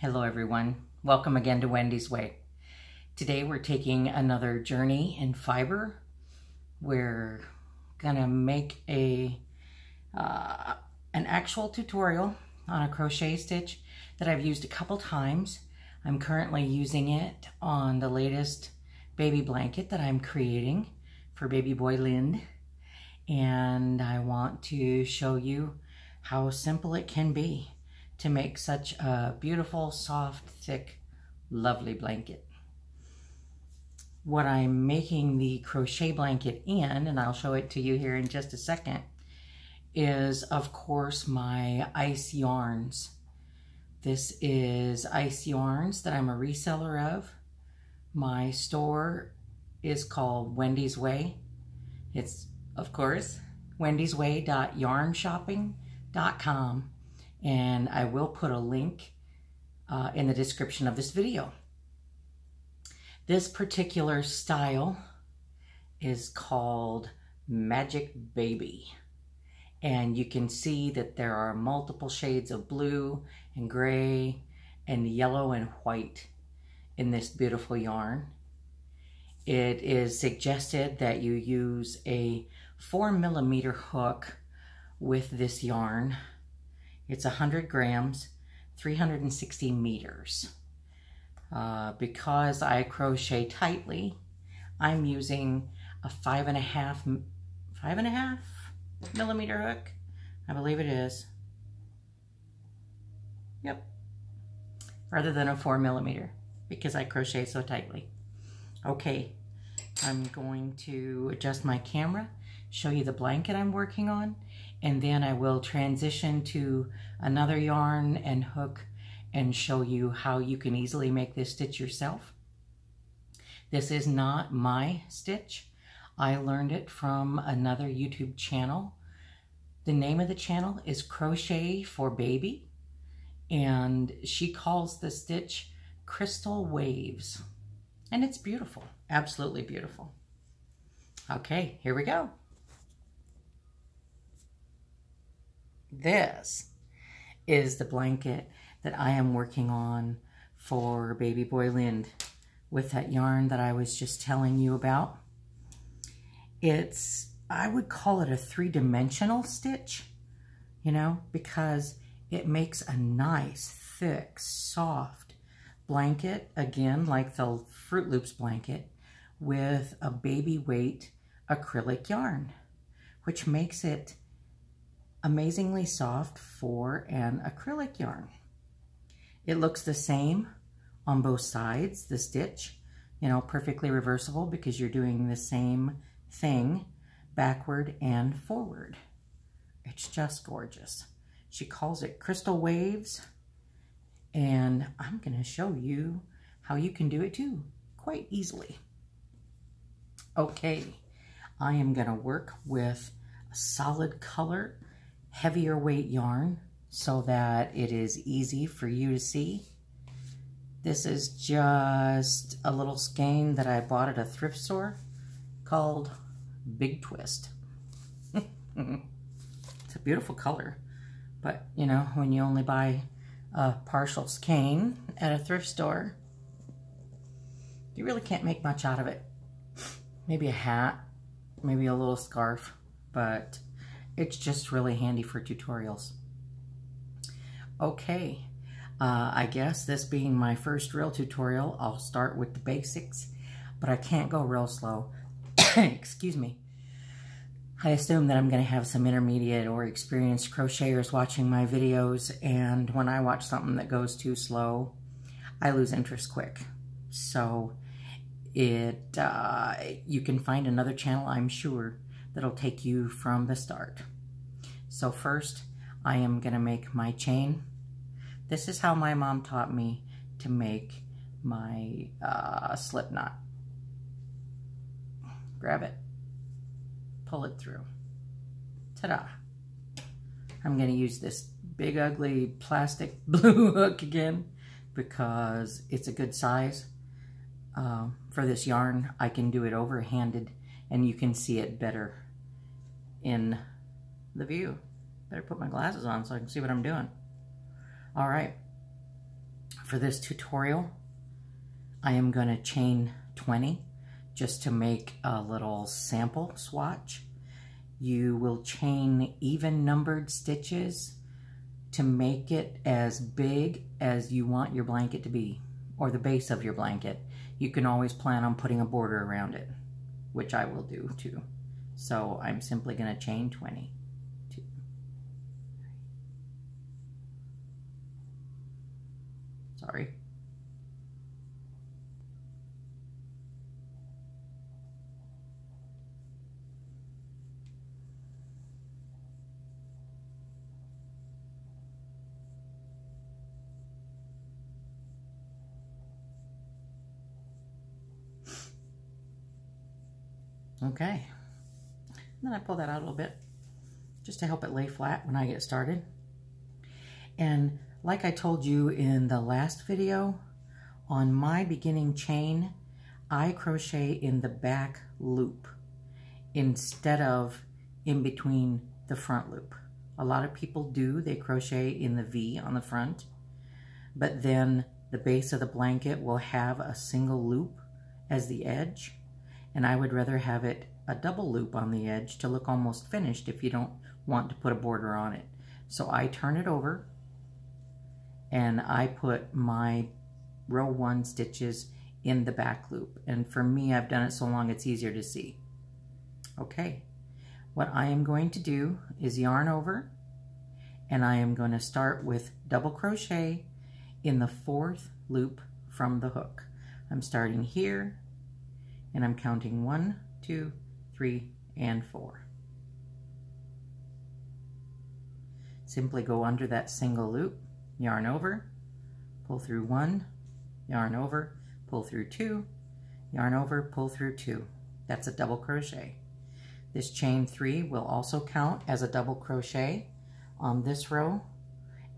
Hello everyone, welcome again to Wendy's Way. Today we're taking another journey in fiber. We're gonna make an actual tutorial on a crochet stitch that I've used a couple times. I'm currently using it on the latest baby blanket that I'm creating for baby boy Lind, and I want to show you how simple it can be to make such a beautiful, soft, thick, lovely blanket. What I'm making the crochet blanket in, and I'll show it to you here in just a second, is of course my ice yarns. This is ice yarns that I'm a reseller of. My store is called Wendy's Way. It's of course wendysway.yarnshopping.com. And I will put a link in the description of this video. This particular style is called Magic Baby. And you can see that there are multiple shades of blue and gray and yellow and white in this beautiful yarn. It is suggested that you use a 4mm hook with this yarn. It's 100 grams, 360 meters. Because I crochet tightly, I'm using a 5.5mm hook. I believe it is. Yep. Rather than a 4mm, because I crochet so tightly. Okay, I'm going to adjust my camera, show you the blanket I'm working on, and then I will transition to another yarn and hook and show you how you can easily make this stitch yourself. This is not my stitch. I learned it from another YouTube channel. The name of the channel is Crochet For Baby, and she calls the stitch Chrystal Waves. And it's beautiful, absolutely beautiful. Okay, here we go. This is the blanket that I am working on for baby boy Lind with that yarn that I was just telling you about. I would call it a 3-dimensional stitch, you know, because it makes a nice, thick, soft blanket, again, like the Fruit Loops blanket, with a baby weight acrylic yarn, which makes it amazingly soft for an acrylic yarn. It looks the same on both sides, the stitch, you know, perfectly reversible because you're doing the same thing backward and forward. It's just gorgeous. She calls it Chrystal Waves, and I'm going to show you how you can do it too, quite easily. Okay, I am going to work with a solid color, heavier weight yarn so that it is easy for you to see. This is just a little skein that I bought at a thrift store called Big Twist. It's a beautiful color, but you know, when you only buy a partial skein at a thrift store, you really can't make much out of it. Maybe a hat, maybe a little scarf, but it's just really handy for tutorials. Okay, I guess this being my first real tutorial, I'll start with the basics, but I can't go real slow. Excuse me. I assume that I'm going to have some intermediate or experienced crocheters watching my videos, and when I watch something that goes too slow, I lose interest quick. So you can find another channel, I'm sure, that'll take you from the start. So first, I am going to make my chain. This is how my mom taught me to make my slip knot. Grab it, pull it through. Ta-da! I'm going to use this big ugly plastic blue hook again because it's a good size. For this yarn, I can do it overhanded and you can see it better in the view. Better put my glasses on so I can see what I'm doing. All right. for this tutorial, I am going to chain 20 just to make a little sample swatch. You will chain even numbered stitches to make it as big as you want your blanket to be, or the base of your blanket. You can always plan on putting a border around it, which I will do too. So I'm simply going to chain 20. 2, 3. Sorry. Okay, and then I pull that out a little bit just to help it lay flat when I get started. And like I told you in the last video, on my beginning chain, I crochet in the back loop instead of in between the front loop. A lot of people do, they crochet in the V on the front, but then the base of the blanket will have a single loop as the edge. And I would rather have it a double loop on the edge to look almost finished if you don't want to put a border on it. So I turn it over and I put my row 1 stitches in the back loop. And for me, I've done it so long it's easier to see. Okay, what I am going to do is yarn over, and I am going to start with double crochet in the 4th loop from the hook. I'm starting here, and I'm counting 1, 2, 3, and 4. Simply go under that single loop, yarn over, pull through 1, yarn over, pull through 2, yarn over, pull through 2. That's a double crochet. This chain 3 will also count as a double crochet on this row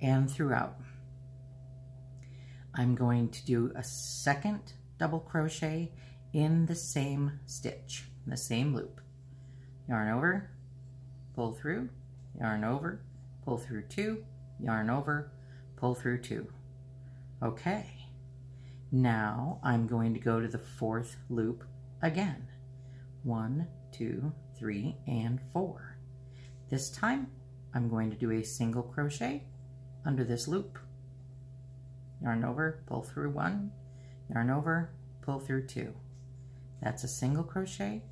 and throughout. I'm going to do a second double crochet in the same stitch, the same loop. Yarn over, pull through, yarn over, pull through 2, yarn over, pull through 2. Okay, now I'm going to go to the 4th loop again. 1, 2, 3, and 4. This time I'm going to do a single crochet under this loop. Yarn over, pull through 1, yarn over, pull through 2. That's a single crochet.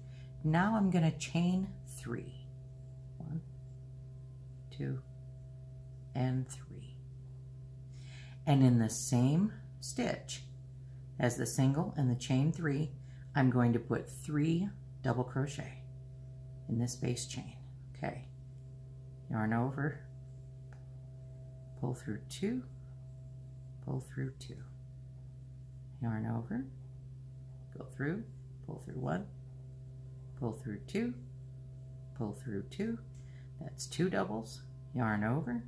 Now I'm going to chain 3. 1, 2, and 3. And in the same stitch as the single and the chain 3, I'm going to put 3 double crochet in this base chain. Okay, yarn over, pull through 2, pull through 2, yarn over, go through, pull through 1, pull through 2, pull through 2. That's 2 doubles, yarn over,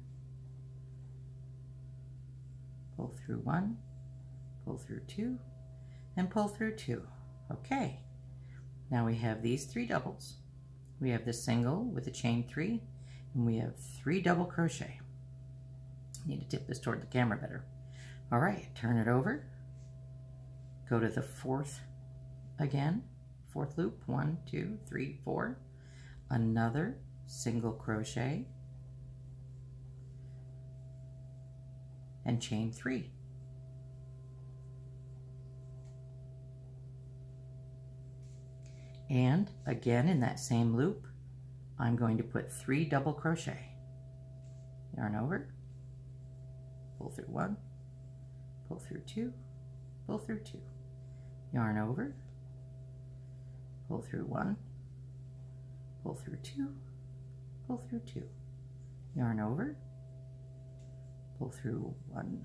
pull through 1, pull through 2, and pull through 2. Okay, now we have these 3 doubles. We have the single with a chain 3, and we have 3 double crochet. I need to tip this toward the camera better. All right, turn it over, go to the 4th again, 4th loop, 1, 2, 3, 4, another single crochet, and chain 3. And again in that same loop, I'm going to put 3 double crochet. Yarn over, pull through 1, pull through 2, pull through 2. Yarn over, pull through 1, pull through 2, pull through 2. Yarn over, pull through 1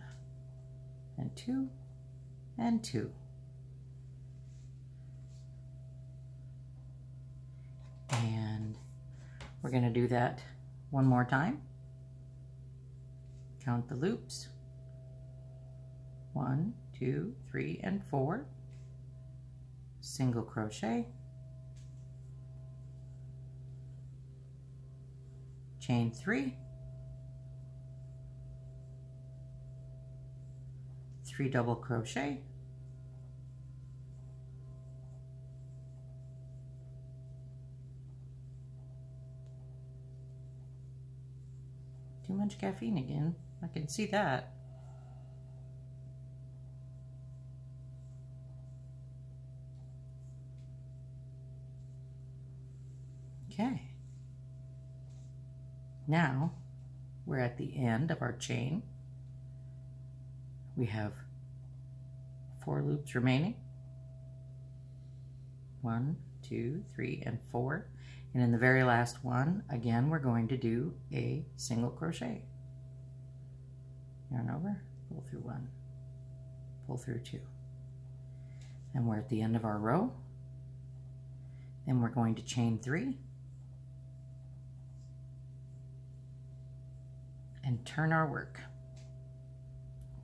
and 2 and 2. And we're going to do that one more time. Count the loops. 1, 2, 3, and 4. Single crochet. Chain 3. 3 double crochet, too much caffeine again, I can see that. Okay, now we're at the end of our chain. We have 4 loops remaining. 1, 2, 3, and 4. And in the very last one, again, we're going to do a single crochet. Yarn over, pull through 1, pull through 2. And we're at the end of our row. Then we're going to chain 3 and turn our work.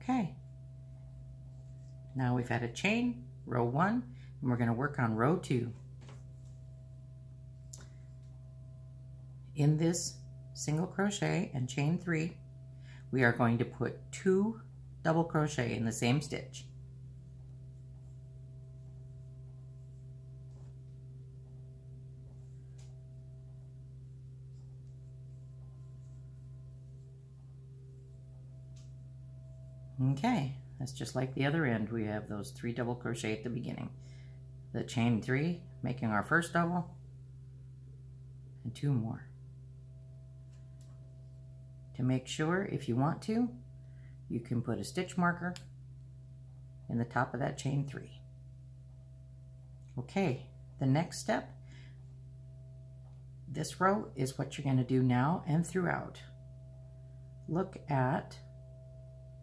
Okay. Now we've had a chain, row 1, and we're going to work on row 2. In this single crochet and chain 3, we are going to put 2 double crochet in the same stitch. Okay, that's just like the other end. We have those 3 double crochet at the beginning. The chain 3, making our first double, and 2 more. To make sure, if you want to, you can put a stitch marker in the top of that chain 3. Okay, the next step, this row is what you're going to do now and throughout. Look at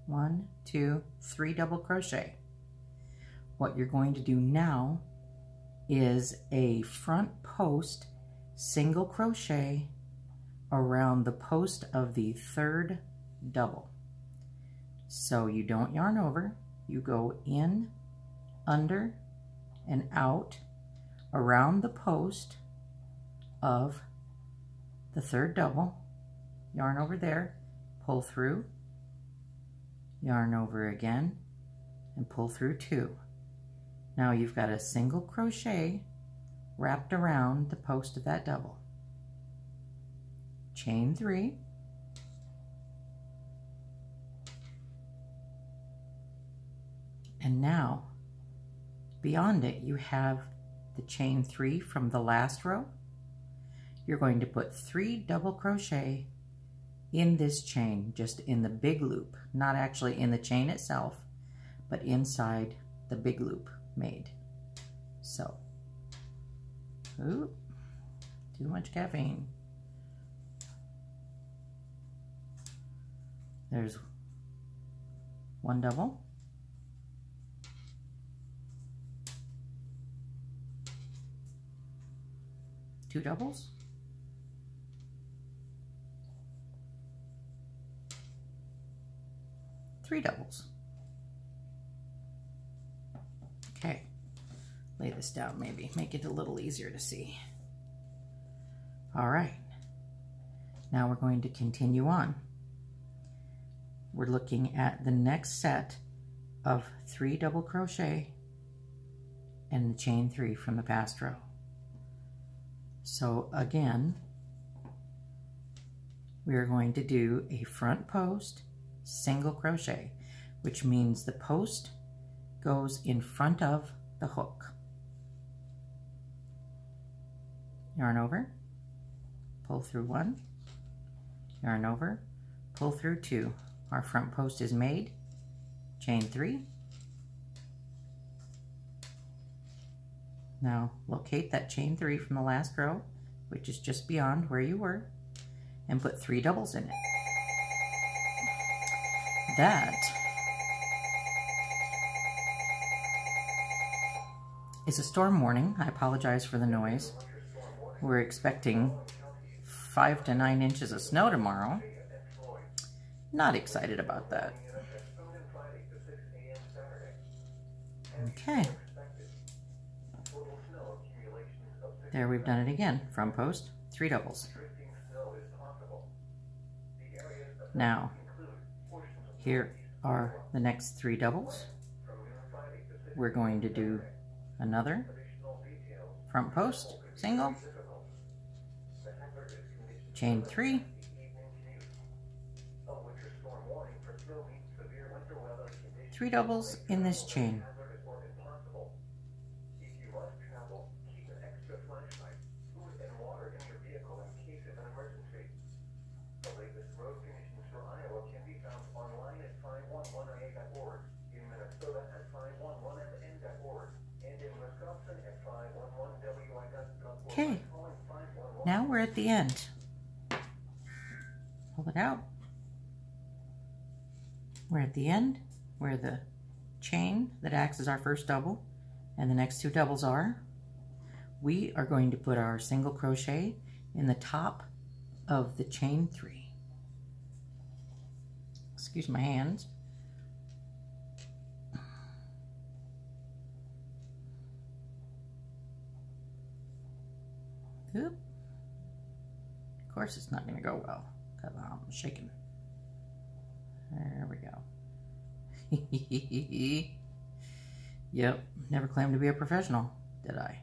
1, 2, 3 double crochet. What you're going to do now is a front post single crochet around the post of the 3rd double. So you don't yarn over, you go in, under, and out around the post of the 3rd double. Yarn over there, pull through, yarn over again, and pull through 2. Now you've got a single crochet wrapped around the post of that double. Chain 3, and now beyond it you have the chain 3 from the last row. You're going to put 3 double crochet in this chain, just in the big loop, not actually in the chain itself, but inside the big loop made. So, ooh, too much caffeine. There's 1 double, 2 doubles, 3 doubles. Okay, lay this down maybe, make it a little easier to see. All right, now we're going to continue on. We're looking at the next set of 3 double crochet and the chain 3 from the past row. So again, we are going to do a front post single crochet, which means the post goes in front of the hook. Yarn over, pull through 1, yarn over, pull through 2. Our front post is made, chain 3. Now locate that chain 3 from the last row, which is just beyond where you were, and put 3 doubles in it. That is a storm warning. I apologize for the noise. We're expecting 5 to 9 inches of snow tomorrow. Not excited about that. Okay. There we've done it again. Front post, 3 doubles. Now, here are the next 3 doubles. We're going to do another front post single, chain 3, 3 doubles in this chain. Okay, now we're at the end. Pull it out. We're at the end where the chain that acts as our first double and the next 2 doubles are. We are going to put our single crochet in the top of the chain 3. Excuse my hands. Oop. Of course it's not going to go well because I'm shaking. There we go. Yep, never claimed to be a professional, did I?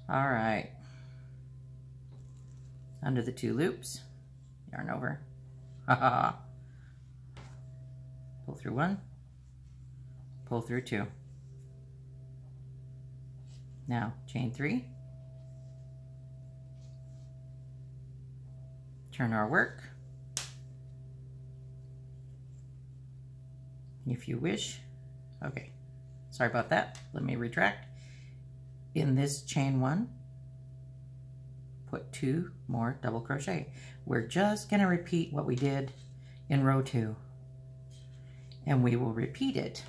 All right. Under the 2 loops, yarn over. Haha. Pull through 1, pull through 2. Now chain 3. Turn our work. If you wish. Okay, sorry about that. Let me retract. In this chain 1, put 2 more double crochet. We're just going to repeat what we did in row 2. And we will repeat it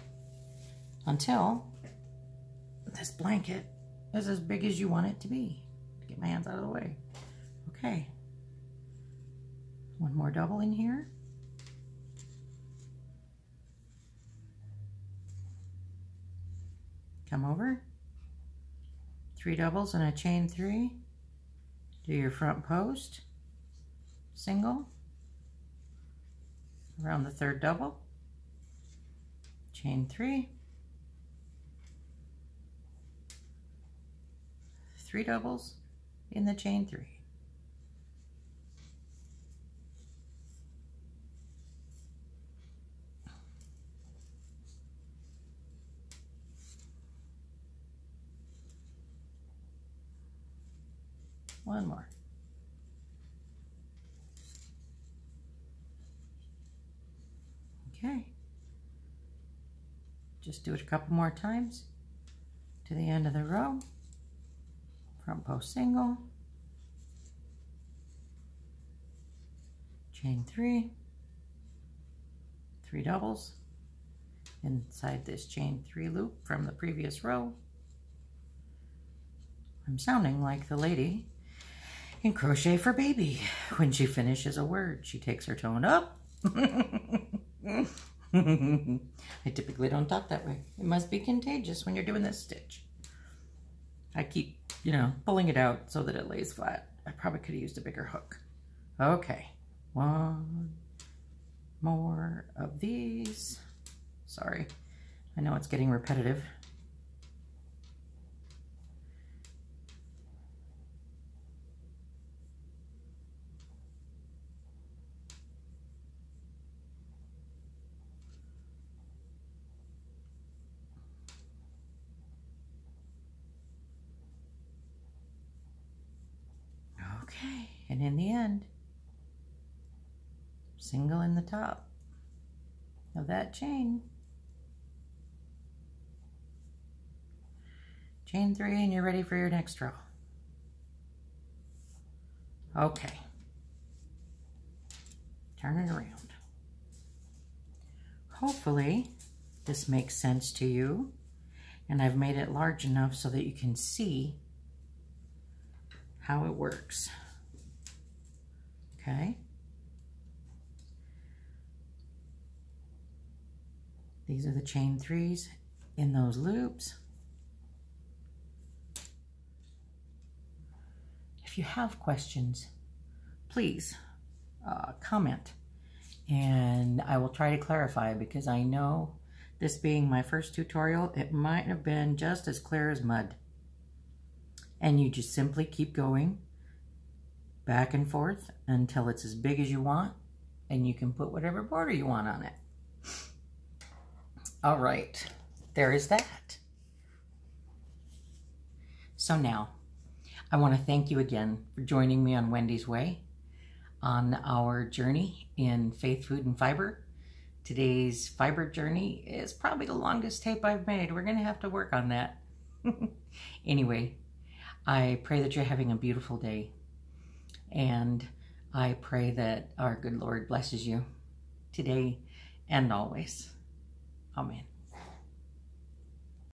until this blanket is as big as you want it to be. Get my hands out of the way. Okay. 1 more double in here. Come over. 3 doubles and a chain 3. Do your front post. Single. Around the 3rd double. Chain 3. 3 doubles in the chain 3. One more. Okay. Just do it a couple more times to the end of the row. Front post single. Chain 3. 3 doubles inside this chain 3 loop from the previous row. I'm sounding like the lady in Crochet for Baby. When she finishes a word, she takes her tone up. I typically don't talk that way. It must be contagious when you're doing this stitch. I keep, pulling it out so that it lays flat. I probably could have used a bigger hook. Okay, 1 more of these. Sorry, I know it's getting repetitive. Okay, and in the end, single in the top of that chain. Chain 3 and you're ready for your next row. Okay, turn it around. Hopefully this makes sense to you, and I've made it large enough so that you can see how it works. Okay. These are the chain 3s in those loops. If you have questions, please comment And I will try to clarify, because I know this being my first tutorial, it might have been just as clear as mud. And you just simply keep going back and forth until it's as big as you want, and you can put whatever border you want on it. All right, there is that. So now, I want to thank you again for joining me on Wendy's Way on our journey in Faith, Food, and Fiber. Today's fiber journey is probably the longest tape I've made. We're going to have to work on that. Anyway, I pray that you're having a beautiful day, and I pray that our good Lord blesses you today and always. Amen.